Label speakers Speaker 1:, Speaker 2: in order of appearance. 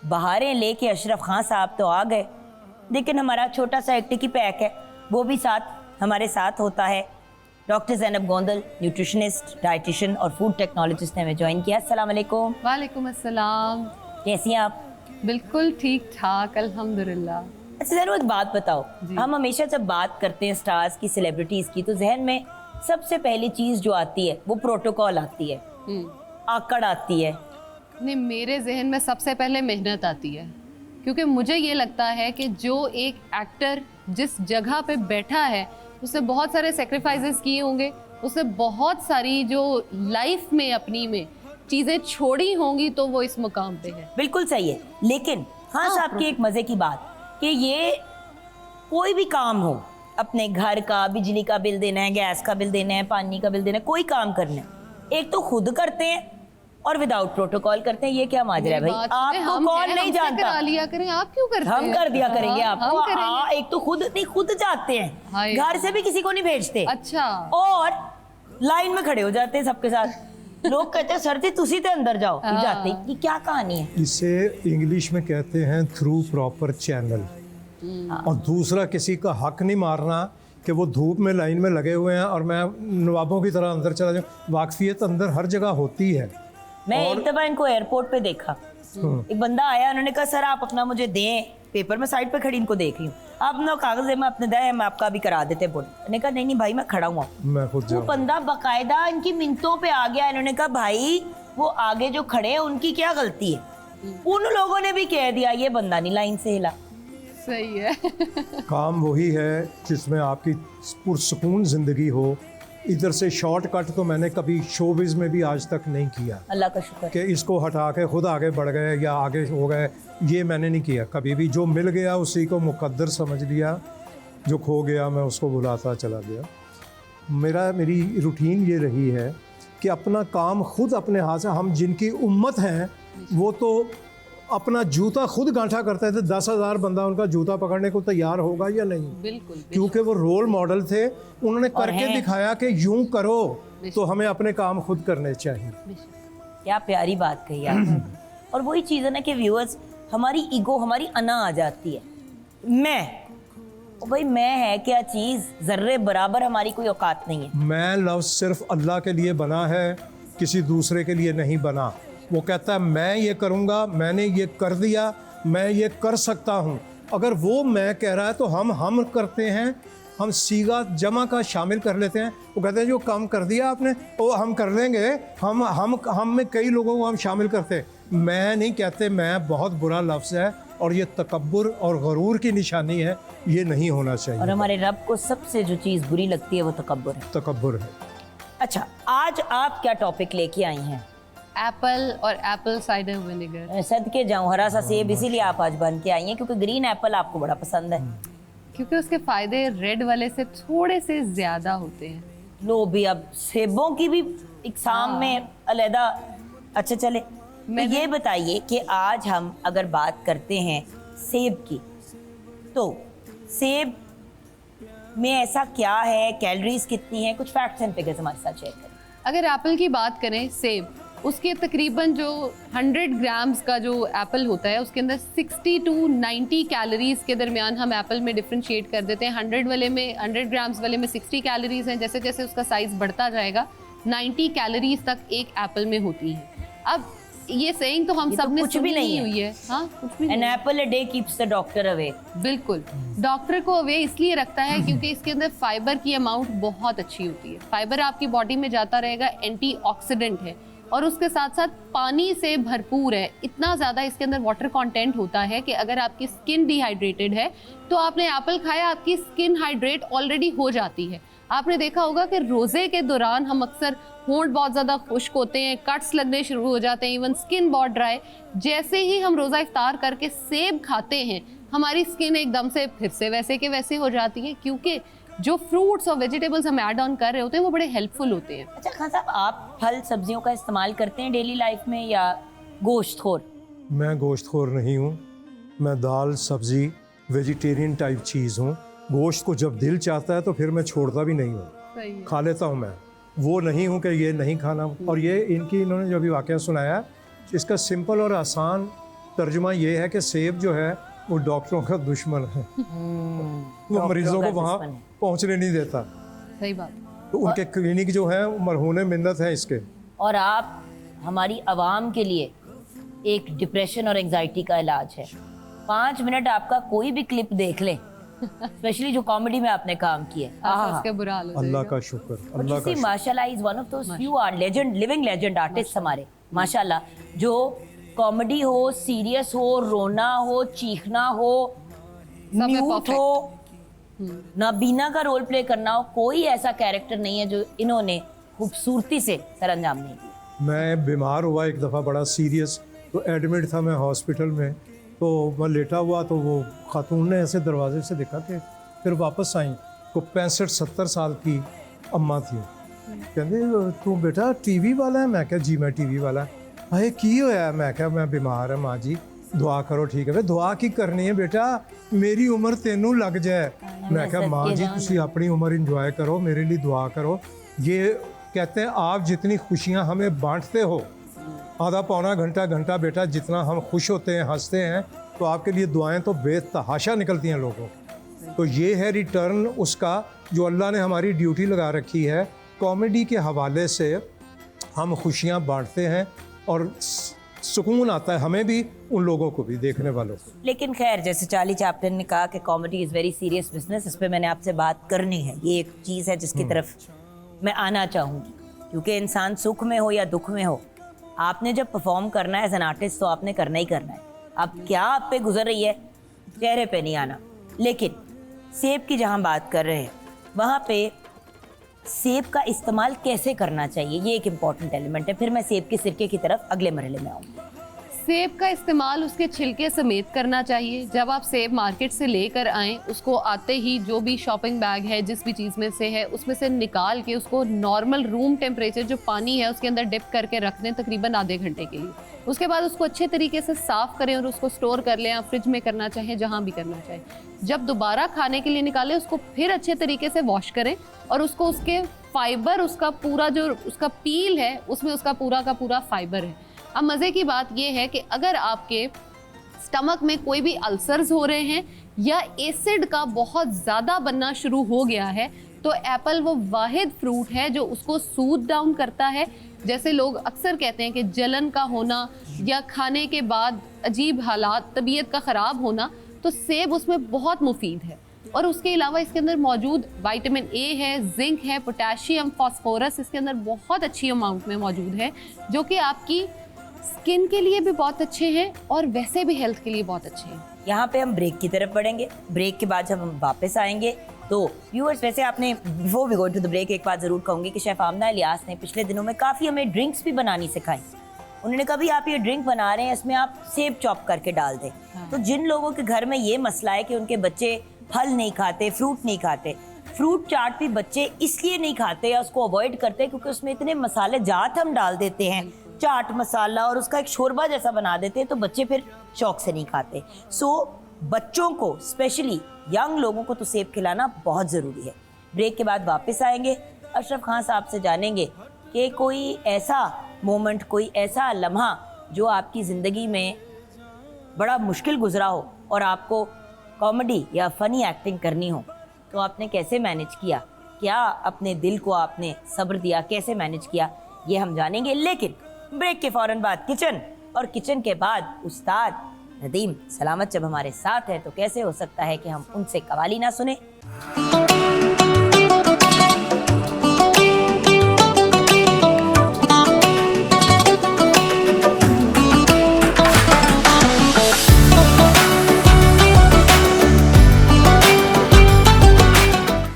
Speaker 1: बहारें लेके अशरफ खान साहब तो आ गए, लेकिन हमारा छोटा सा एक टिकी पैक है वो भी साथ हमारे साथ होता है। Doctor Zainab Gondal, nutritionist, dietitian और फूड टेक्नोलॉजिस्ट ने हमें ज्वाइन किया। अस्सलाम वालेकुम।
Speaker 2: वालेकुम अस्सलाम।
Speaker 1: कैसी हैं आप?
Speaker 2: बिल्कुल ठीक ठाक अल्हम्दुलिल्लाह।
Speaker 1: अच्छा ज़ैनब, एक बात बताओ, हम हमेशा जब बात करते हैं स्टार्स की, सेलिब्रिटीज़ की, तो जहन में सबसे पहली चीज़ जो आती है वो प्रोटोकॉल आती है, आकड़ आती है।
Speaker 2: नहीं, मेरे जहन में सबसे पहले मेहनत आती है, क्योंकि मुझे ये लगता है कि जो एक एक्टर जिस जगह पे बैठा है उसने बहुत सारे सेक्रीफाइसेस किए होंगे, उसने बहुत सारी जो लाइफ में अपनी में चीज़ें छोड़ी होंगी, तो वो इस मुकाम पे है।
Speaker 1: बिल्कुल सही है, लेकिन हाँ साहब की एक मज़े की बात कि ये कोई भी काम हो, अपने घर का बिजली का बिल देना है, गैस का बिल देना है, पानी का बिल देना है, कोई काम करना है, एक तो खुद करते हैं और विदाउट प्रोटोकॉल करते हैं। ये क्या माजरा है भाई? आपको कौन नहीं जानता?
Speaker 2: करा लिया करें, आप क्यों करते हैं?
Speaker 1: हम कर दिया करेंगे आपको।
Speaker 2: हम
Speaker 1: हाँ, एक तो खुद नहीं, खुद जाते हैं, घर से भी किसी को नहीं भेजते।
Speaker 2: अच्छा।
Speaker 1: और लाइन में खड़े हो जाते हैं सबके साथ। लोग कहते हैं सर जी तुसी ते अंदर जाओ, जाते। ये क्या कहानी है?
Speaker 3: इसे इंग्लिश में कहते हैं थ्रू प्रॉपर चैनल। और दूसरा, किसी का हक नहीं मारना कि वो धूप में लाइन में लगे हुए हैं और मैं नवाबों की तरह अंदर चला जाऊँ। वाकफियत अंदर हर जगह होती है।
Speaker 1: मैं एक दफा इनको एयरपोर्ट पे देखा, एक बंदा आया, उन्होंने कहा सर आप अपना मुझे दें पेपर, मैं साइड पे खड़ी इनको देख रही हूँ, आप अपना कागज में अपने दें, हम आपका भी करा देते बोल। मैंने कहा नहीं भाई मैं खड़ा हुआ,
Speaker 3: मैं खुद
Speaker 1: वो बंदा बाकायदा इनकी मिन्नतों पे आ गया। इन्होंने कहा भाई वो आगे जो खड़े हैं उनकी क्या गलती है? उन लोगों ने भी कह दिया ये बंदा नहीं लाइन से हिला।
Speaker 2: सही है।
Speaker 3: काम वही है जिसमें आपकी पुरसुकून जिंदगी हो। इधर से शॉर्टकट तो मैंने कभी शोबिज में भी आज तक नहीं किया।
Speaker 1: अल्लाह का शुक्र
Speaker 3: कि इसको हटा के खुद आगे बढ़ गए या आगे हो गए, ये मैंने नहीं किया कभी भी। जो मिल गया उसी को मुकद्दर समझ लिया, जो खो गया मैं उसको बुलाता चला गया। मेरी रूटीन ये रही है कि अपना काम खुद अपने हाथ से, हम जिनकी उम्मत हैं वो तो अपना जूता खुद गांठा करते थे। 10,000 बंदा उनका जूता पकड़ने को तैयार होगा या नहीं?
Speaker 2: बिल्कुल।
Speaker 3: क्योंकि वो रोल मॉडल थे, उन्होंने करके दिखाया कि यूं करो, तो हमें अपने काम खुद करने चाहिए।
Speaker 1: क्या प्यारी बात कही आपने। और वही चीज़ है ना कि व्यूअर्स, हमारी ईगो, हमारी अना आ जाती है। भाई मैं है क्या चीज़, जर्रे बराबर हमारी कोई औकात नहीं है।
Speaker 3: मैं लफ्ज़ सिर्फ अल्लाह के लिए बना है, किसी दूसरे के लिए नहीं बना। वो कहता है मैं ये करूँगा, मैंने ये कर दिया, मैं ये कर सकता हूँ। अगर वो मैं कह रहा है तो हम करते हैं, हम सीगा जमा का शामिल कर लेते हैं। वो कहते हैं जो काम कर दिया आपने वो हम कर लेंगे। हम में कई लोगों को हम शामिल करते। मैं नहीं कहते, मैं बहुत बुरा लफ्ज़ है और ये तकब्बुर और गरूर की निशानी है, ये नहीं होना चाहिए।
Speaker 1: और हमारे रब को सबसे जो चीज़ बुरी लगती है वो तकब्बुर है।
Speaker 3: तकब्बुर है।
Speaker 1: अच्छा, आज आप क्या टॉपिक लेके आई हैं?
Speaker 2: एप्पल और एप्पल साइडर विनेगर।
Speaker 1: सदके जाऊं, हरा सा सेब इसीलिए आप आज बन के आई हैं क्योंकि ग्रीन एप्पल आपको बड़ा पसंद है।
Speaker 2: क्योंकि उसके फायदे रेड वाले से थोड़े से ज्यादा होते हैं।
Speaker 1: लो भी, अब सेबों की भी इकसाम में अलहदा। अच्छा चले, तो ये बताइए कि आज हम अगर बात करते हैं सेब की, तो सेब में ऐसा क्या है, कैलोरीज कितनी है, कुछ फैक्ट्स एंड फिगर्स हमारे साथ शेयर करें।
Speaker 2: अगर एप्पल की बात करें, सेब, उसके तकरीबन जो 100 ग्राम्स का जो एप्पल होता है उसके अंदर 60 to 90 कैलोरीज के दरमियान हम एप्पल में डिफ्रेंशिएट कर देते हैं। 100 ग्राम्स वाले में 60 कैलोरीज हैं, जैसे जैसे उसका साइज बढ़ता जाएगा 90 कैलोरीज तक एक एप्पल में होती हैं। अब ये सेइंग तो हम सब ने
Speaker 1: कुछ भी नहीं
Speaker 2: हुई है। हाँ, कुछ भी
Speaker 1: an apple a day keeps the doctor away.
Speaker 2: बिल्कुल, डॉक्टर को अवे इसलिए रखता है क्योंकि इसके अंदर फाइबर की अमाउंट बहुत अच्छी होती है। फाइबर आपकी बॉडी में जाता रहेगा, एंटीऑक्सीडेंट है और उसके साथ साथ पानी से भरपूर है। इतना ज़्यादा इसके अंदर वाटर कंटेंट होता है कि अगर आपकी स्किन डिहाइड्रेटेड है तो आपने एप्पल खाया, आपकी स्किन हाइड्रेट ऑलरेडी हो जाती है। आपने देखा होगा कि रोज़े के दौरान हम अक्सर होंठ बहुत ज़्यादा खुश्क होते हैं, कट्स लगने शुरू हो जाते हैं, इवन स्किन बहुत ड्राई। जैसे ही हम रोज़ा इफ्तार करके सेब खाते हैं हमारी स्किन एकदम से फिर से वैसे के वैसे हो जाती है, क्योंकि जो फ्रूट्स और वेजिटेबल्स हम ऐड ऑन कर रहे होते हैं वो बड़े हेल्पफुल होते हैं।
Speaker 1: अच्छा खान साहब, आप फल सब्जियों का इस्तेमाल करते हैं डेली लाइफ में या गोश्तखोर?
Speaker 3: मैं गोश्तखोर नहीं हूँ, मैं दाल सब्ज़ी वेजिटेरियन टाइप चीज़ हूँ। गोश्त को जब दिल चाहता है तो फिर मैं छोड़ता भी नहीं हूँ, खा लेता हूँ। मैं वो नहीं हूँ कि ये नहीं खाना। और ये इन्होंने जो भी वाक़या सुनाया, इसका सिंपल और आसान तर्जुमा ये है कि सेब जो है वो डॉक्टरों का दुश्मन है, वो मरीजों को वहाँ
Speaker 1: दुश्मन है।
Speaker 3: पहुँचने नहीं देता।
Speaker 2: सही बात।
Speaker 3: तो उनके क्लिनिक जो है वो मरहूने मिन्नत है इसके।
Speaker 1: और आप हमारी आवाम के लिए एक डिप्रेशन और एंजाइटी का इलाज है। 5 मिनट आपका कोई भी क्लिप देख ले, स्पेशली जो कॉमेडी में आपने काम किया
Speaker 2: उसके बुरा हाल हो
Speaker 3: अल्लाह
Speaker 2: जाएगा।
Speaker 3: का शुक्र, अल्लाह का शुक्र।
Speaker 1: माशाल्लाह is one of those few our legend, living legend artist हमारे माशाल्लाह, जो कॉमेडी हो, सीरियस हो, रोना हो, चीखना हो,
Speaker 2: में
Speaker 1: म्यूट
Speaker 2: perfect।
Speaker 1: हो, नाबीना का रोल प्ले करना हो, कोई ऐसा कैरेक्टर नहीं है जो इन्होंने खूबसूरती से सरअंजाम नहीं दिया।
Speaker 3: मैं बीमार हुआ एक दफ़ा बड़ा सीरियस, तो एडमिट था मैं हॉस्पिटल में। तो मैं लेटा हुआ तो वो खातून ने ऐसे दरवाजे से देखा कि फिर वापस आई, तो 65-70 साल की अम्मा थी। कहते तू बेटा टीवी वाला है? मैं क्या जी मैं टीवी वाला। अरे की होया? मैं क्या मैं बीमार है माँ जी, दुआ करो ठीक है। वे दुआ की करनी है बेटा, मेरी उम्र तेनू लग जाए। मैं क्या माँ जी तुसी अपनी उम्र इंजॉय करो, मेरे लिए दुआ करो। ये कहते हैं आप जितनी खुशियाँ हमें बांटते हो, आधा पौना घंटा बेटा जितना हम खुश होते हैं, हंसते हैं, तो आपके लिए दुआएं तो बेतहाशा निकलती हैं लोगों। तो ये है रिटर्न उसका जो अल्लाह ने हमारी ड्यूटी लगा रखी है। कॉमेडी के हवाले से हम खुशियाँ बांटते हैं और सुकून आता है हमें भी, उन लोगों को भी, देखने वालों को।
Speaker 1: लेकिन खैर, जैसे चार्ली चैपलिन ने कहा कि comedy is very serious business, इस पे मैंने आपसे बात करनी है। ये एक चीज़ है जिसकी तरफ मैं आना चाहूँगी, क्योंकि इंसान सुख में हो या दुख में हो, आपने जब परफॉर्म करना है एज एन आर्टिस्ट तो आपने करना ही करना है। अब क्या आप पे गुजर रही है, चेहरे पे नहीं आना। लेकिन सेब की जहाँ बात कर रहे हैं, वहाँ पे सेब का इस्तेमाल कैसे करना चाहिए, ये एक इम्पॉर्टेंट एलिमेंट है। फिर मैं सेब के सिरके की तरफ अगले मरहले में आऊँगी।
Speaker 2: सेब का इस्तेमाल उसके छिलके समेत करना चाहिए। जब आप सेब मार्केट से लेकर आएँ, उसको आते ही जो भी शॉपिंग बैग है, जिस भी चीज़ में से है, उसमें से निकाल के उसको नॉर्मल रूम टेम्परेचर जो पानी है उसके अंदर डिप करके रख दें तकरीबन आधे घंटे के लिए। उसके बाद उसको अच्छे तरीके से साफ़ करें और उसको स्टोर कर लें, आप फ्रिज में करना चाहें, जहाँ भी करना चाहें। जब दोबारा खाने के लिए निकालें, उसको फिर अच्छे तरीके से वॉश करें और उसको उसके फाइबर, उसका पूरा जो उसका पील है, उसमें उसका पूरा का पूरा फाइबर है। अब मज़े की बात यह है कि अगर आपके स्टमक में कोई भी अल्सर्स हो रहे हैं या एसिड का बहुत ज़्यादा बनना शुरू हो गया है, तो एप्पल वो वाहिद फ्रूट है जो उसको सूद डाउन करता है। जैसे लोग अक्सर कहते हैं कि जलन का होना या खाने के बाद अजीब हालात, तबीयत का ख़राब होना, तो सेब उसमें बहुत मुफीद है। और उसके अलावा इसके अंदर मौजूद विटामिन ए है, जिंक है, पोटेशियम, फास्फोरस इसके अंदर बहुत अच्छी अमाउंट में मौजूद है, जो कि आपकी स्किन के लिए भी बहुत अच्छे हैं और वैसे भी हेल्थ के लिए बहुत अच्छे हैं।
Speaker 1: यहाँ पे हम ब्रेक की तरफ बढ़ेंगे। ब्रेक के बाद जब हम वापस आएंगे तो व्यूअर्स, वैसे आपने before we go to the break एक बात ज़रूर कहूँगी कि शेफ आमना इलियास ने पिछले दिनों में काफ़ी हमें ड्रिंक्स भी बनानी सिखाई। उन्होंने कहा भी आप ये ड्रिंक बना रहे हैं, इसमें आप सेब चॉप करके डाल दें। तो जिन लोगों के घर में ये मसला है कि उनके बच्चे फल नहीं खाते, फ्रूट नहीं खाते, फ्रूट चाट भी बच्चे इसलिए नहीं खाते या उसको अवॉइड करते क्योंकि उसमें इतने मसाले जात हम डाल देते हैं, चाट मसाला, और उसका एक शोरबा जैसा बना देते हैं, तो बच्चे फिर शौक से नहीं खाते। सो बच्चों को, स्पेशली यंग लोगों को तो सेब खिलाना बहुत ज़रूरी है। ब्रेक के बाद वापस आएंगे, अशरफ खान साहब से जानेंगे कि कोई ऐसा मोमेंट, कोई ऐसा लम्हा जो आपकी ज़िंदगी में बड़ा मुश्किल गुजरा हो और आपको कॉमेडी या फ़नी एक्टिंग करनी हो, तो आपने कैसे मैनेज किया, क्या अपने दिल को आपने सब्र दिया, कैसे मैनेज किया, ये हम जानेंगे। लेकिन ब्रेक के फ़ौरन बाद किचन, और किचन के बाद उस्ताद नदीम सलामत जब हमारे साथ है तो कैसे हो सकता है कि हम उनसे कवाली ना सुने।